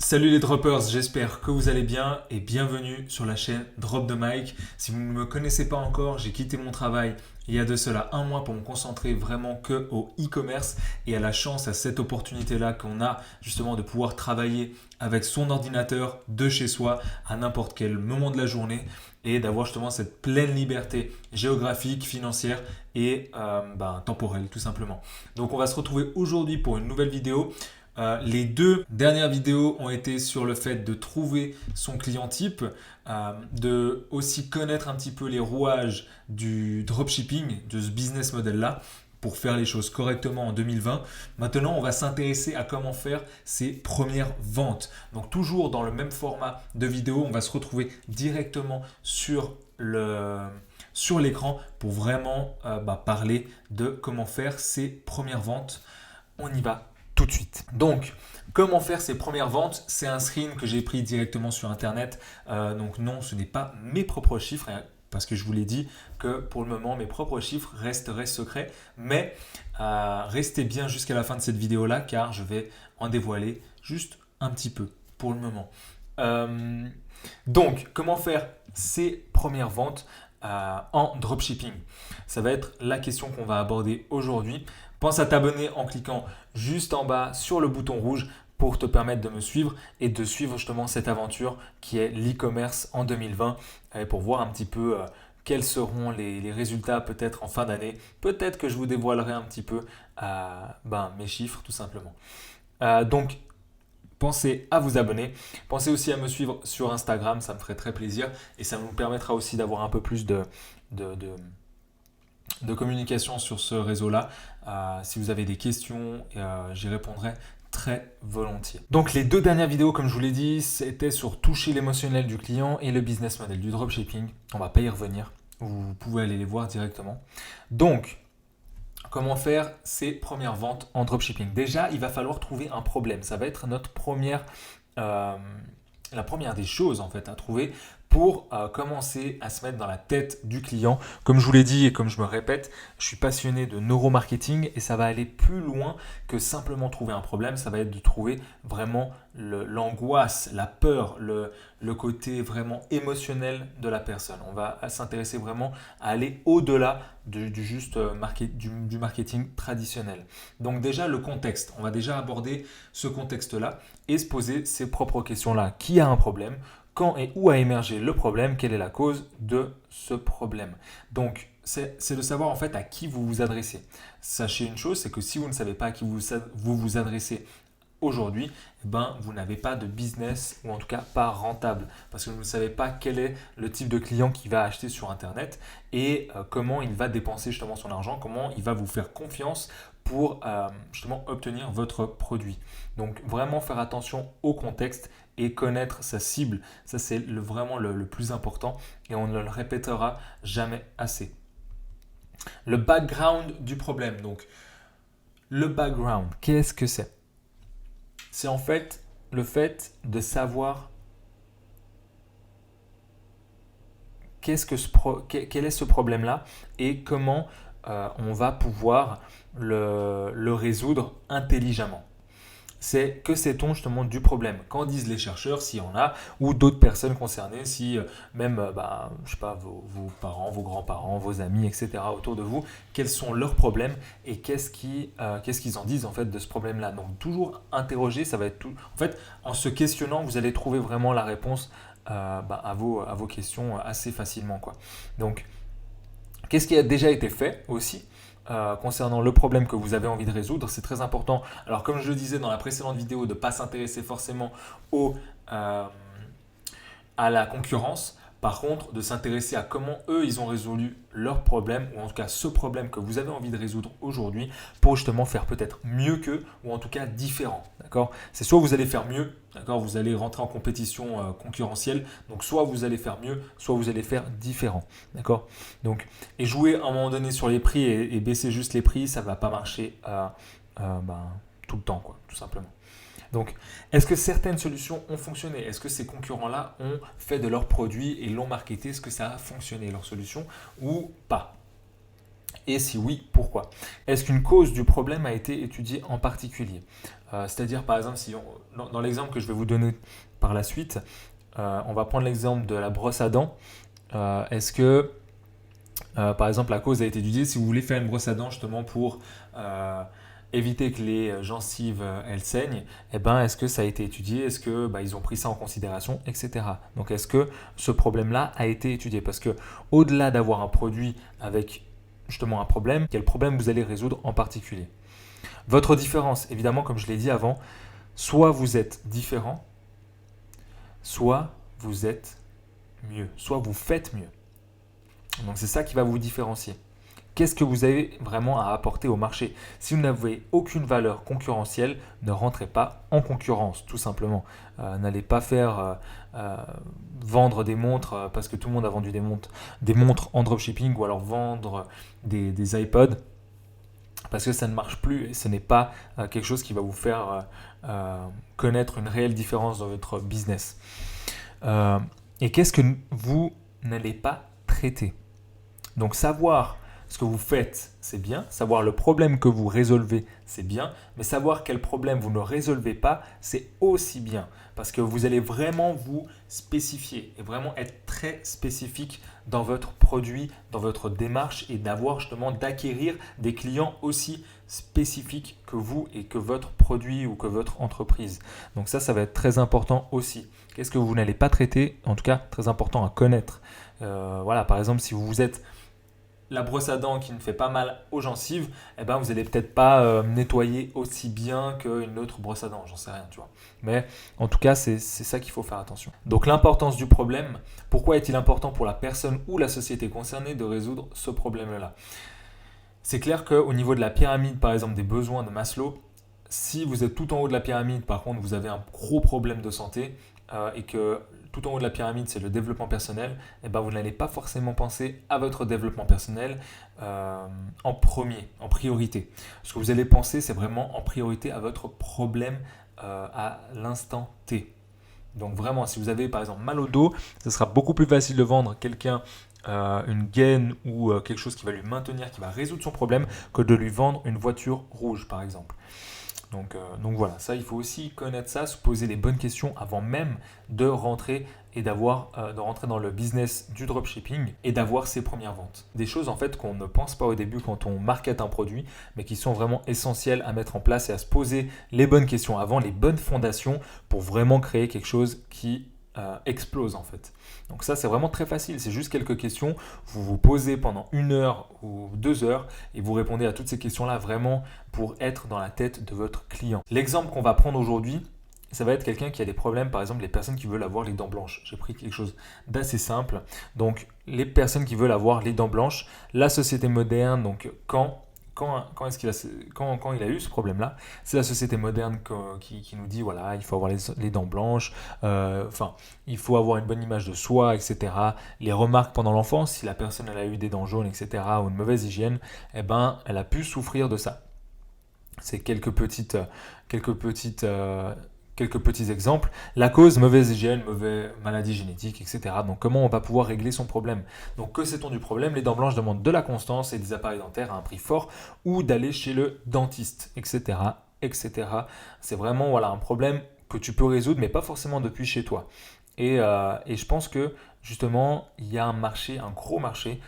Salut les droppers, j'espère que vous allez bien et bienvenue sur la chaîne Drop the Mic. Si vous ne me connaissez pas encore, j'ai quitté mon travail il y a de cela un mois pour me concentrer vraiment que au e-commerce et à la chance, à cette opportunité-là qu'on a justement de pouvoir travailler avec son ordinateur de chez soi à n'importe quel moment de la journée et d'avoir justement cette pleine liberté géographique, financière et temporelle tout simplement. Donc on va se retrouver aujourd'hui pour une nouvelle vidéo. Les deux dernières vidéos ont été sur le fait de trouver son client type, de aussi connaître un petit peu les rouages du dropshipping, de ce business model-là, pour faire les choses correctement en 2020. Maintenant, on va s'intéresser à comment faire ses premières ventes. Donc toujours dans le même format de vidéo, on va se retrouver directement sur l'écran pour vraiment parler de comment faire ses premières ventes. On y va tout de suite. Donc, comment faire ses premières ventes? C'est un screen que j'ai pris directement sur Internet. Donc non, ce n'est pas mes propres chiffres, parce que je vous l'ai dit que pour le moment, mes propres chiffres resteraient secrets. Mais restez bien jusqu'à la fin de cette vidéo-là, car je vais en dévoiler juste un petit peu pour le moment. Donc, comment faire ses premières ventes en dropshipping? Ça va être la question qu'on va aborder aujourd'hui. Pense à t'abonner en cliquant juste en bas sur le bouton rouge pour te permettre de me suivre et de suivre justement cette aventure qui est l'e-commerce en 2020 et pour voir un petit peu quels seront les résultats peut-être en fin d'année. Peut-être que je vous dévoilerai un petit peu mes chiffres tout simplement. Donc, pensez à vous abonner. Pensez aussi à me suivre sur Instagram, ça me ferait très plaisir et ça nous permettra aussi d'avoir un peu plus de communication sur ce réseau-là. Si vous avez des questions, j'y répondrai très volontiers. Donc les deux dernières vidéos, comme je vous l'ai dit, c'était sur toucher l'émotionnel du client et le business model du dropshipping. On ne va pas y revenir. Vous pouvez aller les voir directement. Donc, comment faire ses premières ventes en dropshipping? Déjà, il va falloir trouver un problème. Ça va être notre la première des choses en fait à trouver pour commencer à se mettre dans la tête du client. Comme je vous l'ai dit et comme je me répète, je suis passionné de neuromarketing et ça va aller plus loin que simplement trouver un problème. Ça va être de trouver vraiment l'angoisse, la peur, le côté vraiment émotionnel de la personne. On va s'intéresser vraiment à aller au-delà du marketing traditionnel. Donc déjà le contexte, on va déjà aborder ce contexte-là et se poser ces propres questions-là. Qui a un problème? Quand et où a émergé le problème? Quelle est la cause de ce problème? Donc, c'est de savoir en fait à qui vous vous adressez. Sachez une chose, c'est que si vous ne savez pas à qui vous adressez aujourd'hui, vous n'avez pas de business ou en tout cas pas rentable parce que vous ne savez pas quel est le type de client qui va acheter sur Internet et comment il va dépenser justement son argent, comment il va vous faire confiance pour justement obtenir votre produit. Donc vraiment faire attention au contexte et connaître sa cible, ça c'est vraiment le plus important et on ne le répétera jamais assez. Le background du problème, donc le background, qu'est-ce que c'est? C'est en fait le fait de savoir quel est ce problème-là et comment on va pouvoir le résoudre intelligemment. Que sait-on justement du problème? Qu'en disent les chercheurs, s'il y en a, ou d'autres personnes concernées, si même, je sais pas, vos parents, vos grands-parents, vos amis, etc. autour de vous, quels sont leurs problèmes et qu'est-ce qu'ils en disent en fait de ce problème-là? Donc toujours interroger, ça va être tout. En fait, en se questionnant, vous allez trouver vraiment la réponse à vos questions assez facilement, quoi. Donc, qu'est-ce qui a déjà été fait aussi concernant le problème que vous avez envie de résoudre? C'est très important. Alors comme je le disais dans la précédente vidéo, de ne pas s'intéresser forcément à la concurrence. Par contre, de s'intéresser à comment eux, ils ont résolu leur problème, ou en tout cas ce problème que vous avez envie de résoudre aujourd'hui, pour justement faire peut-être mieux qu'eux, ou en tout cas différent. D'accord? C'est soit vous allez faire mieux, d'accord? Vous allez rentrer en compétition concurrentielle, donc soit vous allez faire mieux, soit vous allez faire différent. D'accord? Donc, et jouer à un moment donné sur les prix et baisser juste les prix, ça ne va pas marcher tout le temps, quoi, tout simplement. Donc, est-ce que certaines solutions ont fonctionné? Est-ce que ces concurrents-là ont fait de leurs produits et l'ont marketé? Est-ce que ça a fonctionné, leur solution, ou pas? Et si oui, pourquoi? Est-ce qu'une cause du problème a été étudiée en particulier? C'est-à-dire, par exemple, dans l'exemple que je vais vous donner par la suite, on va prendre l'exemple de la brosse à dents. Est-ce que, par exemple, la cause a été étudiée si vous voulez faire une brosse à dents justement pour éviter que les gencives elles saignent, eh ben, est-ce que ça a été étudié? Est-ce que ils ont pris ça en considération, etc. Donc, est-ce que ce problème-là a été étudié? Parce que au-delà d'avoir un produit avec justement un problème, quel problème vous allez résoudre en particulier? Votre différence, évidemment, comme je l'ai dit avant, soit vous êtes différent, soit vous êtes mieux, soit vous faites mieux. Donc c'est ça qui va vous différencier. Qu'est-ce que vous avez vraiment à apporter au marché? Si vous n'avez aucune valeur concurrentielle, ne rentrez pas en concurrence, tout simplement. N'allez pas faire vendre des montres parce que tout le monde a vendu des montres en dropshipping, ou alors vendre des iPods parce que ça ne marche plus et ce n'est pas quelque chose qui va vous faire connaître une réelle différence dans votre business. Et qu'est-ce que vous n'allez pas traiter? Donc savoir ce que vous faites, c'est bien. Savoir le problème que vous résolvez, c'est bien. Mais savoir quel problème vous ne résolvez pas, c'est aussi bien. Parce que vous allez vraiment vous spécifier et vraiment être très spécifique dans votre produit, dans votre démarche, et d'acquérir des clients aussi spécifiques que vous et que votre produit ou que votre entreprise. Donc ça va être très important aussi. Qu'est-ce que vous n'allez pas traiter? En tout cas, très important à connaître. Voilà, par exemple, si vous êtes la brosse à dents qui ne fait pas mal aux gencives, eh ben vous n'allez peut-être pas nettoyer aussi bien qu'une autre brosse à dents, j'en sais rien, tu vois. Mais en tout cas, c'est ça qu'il faut faire attention. Donc l'importance du problème, pourquoi est-il important pour la personne ou la société concernée de résoudre ce problème-là? C'est clair qu'au niveau de la pyramide, par exemple, des besoins de Maslow, si vous êtes tout en haut de la pyramide, par contre, vous avez un gros problème de santé et que tout en haut de la pyramide, c'est le développement personnel, et ben vous n'allez pas forcément penser à votre développement personnel en premier, en priorité. Ce que vous allez penser, c'est vraiment en priorité à votre problème à l'instant T. Donc vraiment, si vous avez par exemple mal au dos, ce sera beaucoup plus facile de vendre à quelqu'un une gaine ou quelque chose qui va lui maintenir, qui va résoudre son problème, que de lui vendre une voiture rouge par exemple. Donc voilà, ça il faut aussi connaître ça, se poser les bonnes questions avant même de rentrer et de rentrer dans le business du dropshipping et d'avoir ses premières ventes. Des choses en fait qu'on ne pense pas au début quand on market un produit, mais qui sont vraiment essentielles à mettre en place et à se poser les bonnes questions avant, les bonnes fondations pour vraiment créer quelque chose qui explose en fait. Donc ça c'est vraiment très facile, c'est juste quelques questions, vous vous posez pendant 1 heure ou 2 heures et vous répondez à toutes ces questions-là vraiment pour être dans la tête de votre client. L'exemple qu'on va prendre aujourd'hui, ça va être quelqu'un qui a des problèmes, par exemple les personnes qui veulent avoir les dents blanches. J'ai pris quelque chose d'assez simple. Donc les personnes qui veulent avoir les dents blanches, la société moderne, donc quand il a eu ce problème-là, c'est la société moderne qui nous dit voilà, il faut avoir les dents blanches, il faut avoir une bonne image de soi, etc. Les remarques pendant l'enfance, si la personne elle a eu des dents jaunes, etc., ou une mauvaise hygiène, eh ben, elle a pu souffrir de ça. C'est quelques petits exemples. La cause, mauvaise hygiène, mauvaise maladie génétique, etc. Donc comment on va pouvoir régler son problème? Donc que sait-on du problème? Les dents blanches demandent de la constance et des appareils dentaires à un prix fort, ou d'aller chez le dentiste, etc. etc. C'est vraiment voilà, un problème que tu peux résoudre, mais pas forcément depuis chez toi. Et je pense que justement, il y a un gros marché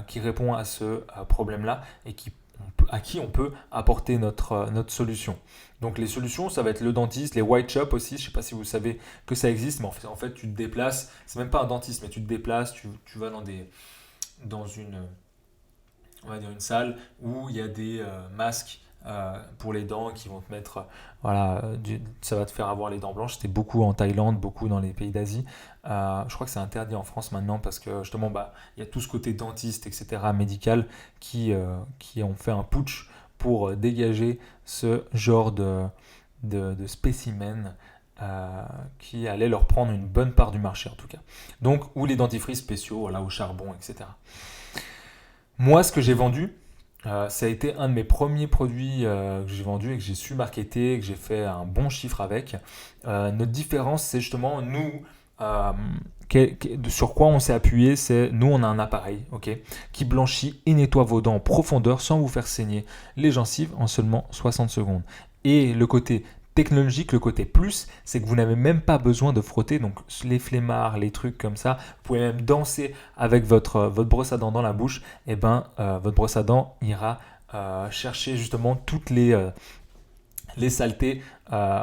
qui répond à ce problème-là et à qui on peut apporter notre solution. Donc les solutions, ça va être le dentiste, les white shops aussi, je ne sais pas si vous savez que ça existe, mais en fait tu te déplaces, c'est même pas un dentiste, mais tu te déplaces, tu vas dans on va dire une salle où il y a des masques pour les dents qui vont te mettre, ça va te faire avoir les dents blanches. C'était beaucoup en Thaïlande, beaucoup dans les pays d'Asie. Je crois que c'est interdit en France maintenant parce que justement, il y a tout ce côté dentiste, etc., médical, qui ont fait un putsch pour dégager ce genre de spécimens qui allait leur prendre une bonne part du marché en tout cas. Donc, ou les dentifrices spéciaux, voilà, au charbon, etc. Moi, ce que j'ai vendu, ça a été un de mes premiers produits que j'ai vendu et que j'ai su marketer, que j'ai fait un bon chiffre avec. Notre différence, c'est justement nous, sur quoi on s'est appuyé, c'est nous on a un appareil, qui blanchit et nettoie vos dents en profondeur sans vous faire saigner les gencives en seulement 60 secondes. Et le côté technologique, le côté plus, c'est que vous n'avez même pas besoin de frotter, donc les flemmards, les trucs comme ça, vous pouvez même danser avec votre brosse à dents dans la bouche, et votre brosse à dents ira chercher justement toutes les saletés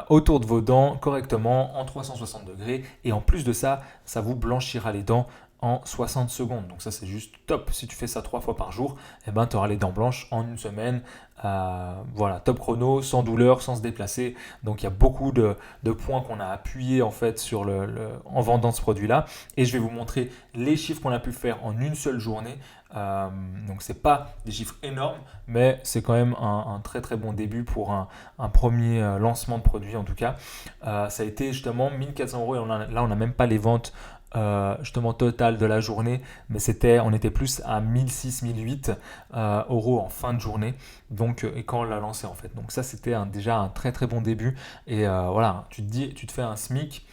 autour de vos dents correctement en 360 degrés. Et en plus de ça, ça vous blanchira les dents en 60 secondes. Donc ça, c'est juste top. Si tu fais ça 3 fois par jour, tu auras les dents blanches en une semaine. Voilà, top chrono, sans douleur, sans se déplacer. Donc il y a beaucoup de points qu'on a appuyés en fait en vendant ce produit-là. Et je vais vous montrer les chiffres qu'on a pu faire en une seule journée. Donc c'est pas des chiffres énormes, mais c'est quand même un très très bon début pour un premier lancement de produit en tout cas. Ça a été justement 1400 euros et là on n'a même pas les ventes justement totales de la journée, mais on était plus à 1600-1800 euros en fin de journée, donc et quand on l'a lancé en fait. Donc ça c'était déjà un très très bon début. Et voilà, tu te fais un SMIC,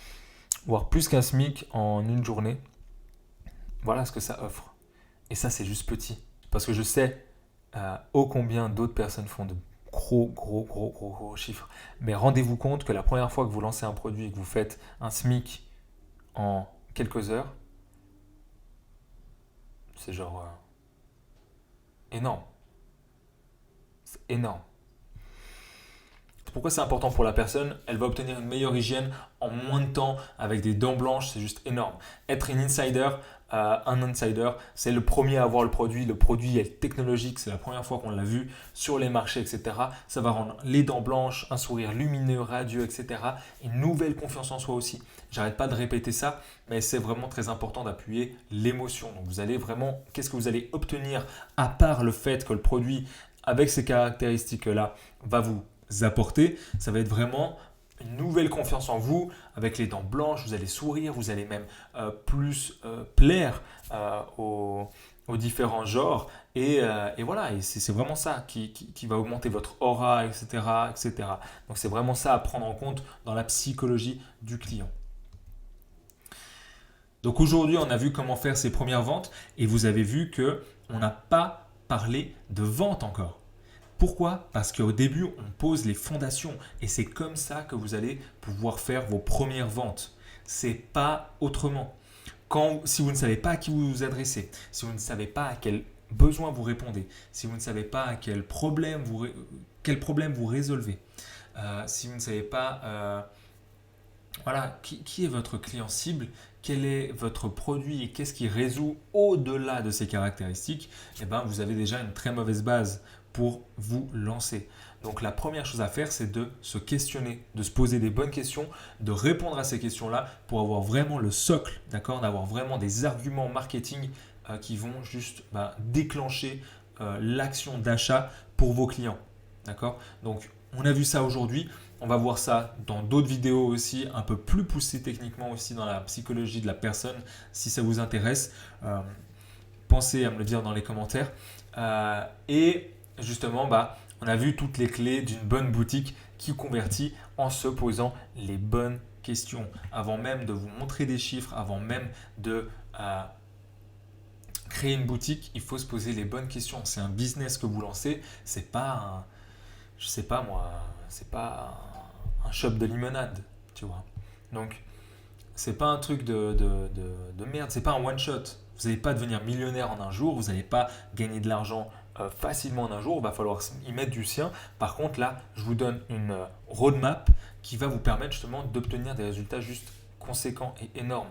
voire plus qu'un SMIC en une journée. Voilà ce que ça offre. Et ça, c'est juste petit. Parce que je sais ô combien d'autres personnes font de gros chiffres. Mais rendez-vous compte que la première fois que vous lancez un produit et que vous faites un SMIC en quelques heures, c'est genre énorme. C'est énorme. Pourquoi c'est important pour la personne? Elle va obtenir une meilleure hygiène en moins de temps avec des dents blanches, c'est juste énorme. Être un insider, c'est le premier à avoir le produit. Le produit est technologique, c'est la première fois qu'on l'a vu sur les marchés, etc. Ça va rendre les dents blanches, un sourire lumineux, radieux, etc. Une nouvelle confiance en soi aussi. J'arrête pas de répéter ça, mais c'est vraiment très important d'appuyer l'émotion. Donc vous allez vraiment, qu'est-ce que vous allez obtenir à part le fait que le produit avec ces caractéristiques-là va vous apporter, ça va être vraiment une nouvelle confiance en vous, avec les dents blanches, vous allez sourire, vous allez même plus plaire aux différents genres. Et voilà, et c'est vraiment ça qui va augmenter votre aura, etc., etc. Donc c'est vraiment ça à prendre en compte dans la psychologie du client. Donc aujourd'hui, on a vu comment faire ses premières ventes et vous avez vu qu'on n'a pas parlé de vente encore. Pourquoi? Parce qu'au début, on pose les fondations et c'est comme ça que vous allez pouvoir faire vos premières ventes. C'est pas autrement. Si vous ne savez pas à qui vous vous adressez, si vous ne savez pas à quel besoin vous répondez, si vous ne savez pas à quel problème vous résolvez, si vous ne savez pas voilà, qui est votre client cible, quel est votre produit et qu'est-ce qui résout au-delà de ces caractéristiques, vous avez déjà une très mauvaise base pour vous lancer. Donc la première chose à faire, c'est de se questionner, de se poser des bonnes questions, de répondre à ces questions-là pour avoir vraiment le socle, d'accord, d'avoir vraiment des arguments marketing qui vont juste déclencher l'action d'achat pour vos clients. D'accord? Donc on a vu ça aujourd'hui. On va voir ça dans d'autres vidéos aussi, un peu plus poussées techniquement aussi dans la psychologie de la personne. Si ça vous intéresse, pensez à me le dire dans les commentaires. Et justement, on a vu toutes les clés d'une bonne boutique qui convertit en se posant les bonnes questions. Avant même de vous montrer des chiffres, avant même de créer une boutique, il faut se poser les bonnes questions. C'est un business que vous lancez, c'est pas c'est pas un shop de limonade, tu vois. Donc, c'est pas un truc de merde, c'est pas un one shot. Vous n'allez pas devenir millionnaire en un jour, vous n'allez pas gagner de l'argent facilement en un jour, il va falloir y mettre du sien. Par contre, là, je vous donne une roadmap qui va vous permettre justement d'obtenir des résultats juste conséquents et énormes.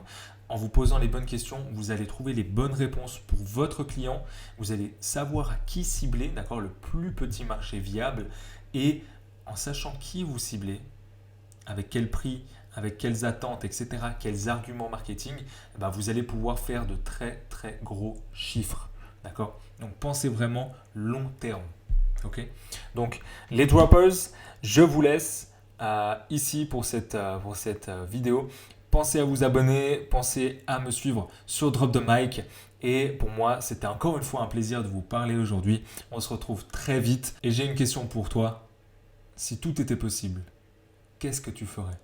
En vous posant les bonnes questions, vous allez trouver les bonnes réponses pour votre client. Vous allez savoir à qui cibler, d'accord, le plus petit marché viable. Et en sachant qui vous ciblez, avec quel prix, avec quelles attentes, etc., quels arguments marketing, vous allez pouvoir faire de très très gros chiffres. D'accord? Donc pensez vraiment long terme. Ok? Donc les droppers, je vous laisse ici pour cette vidéo. Pensez à vous abonner, pensez à me suivre sur Drop the Mic. Et pour moi, c'était encore une fois un plaisir de vous parler aujourd'hui. On se retrouve très vite. Et j'ai une question pour toi. Si tout était possible, qu'est-ce que tu ferais?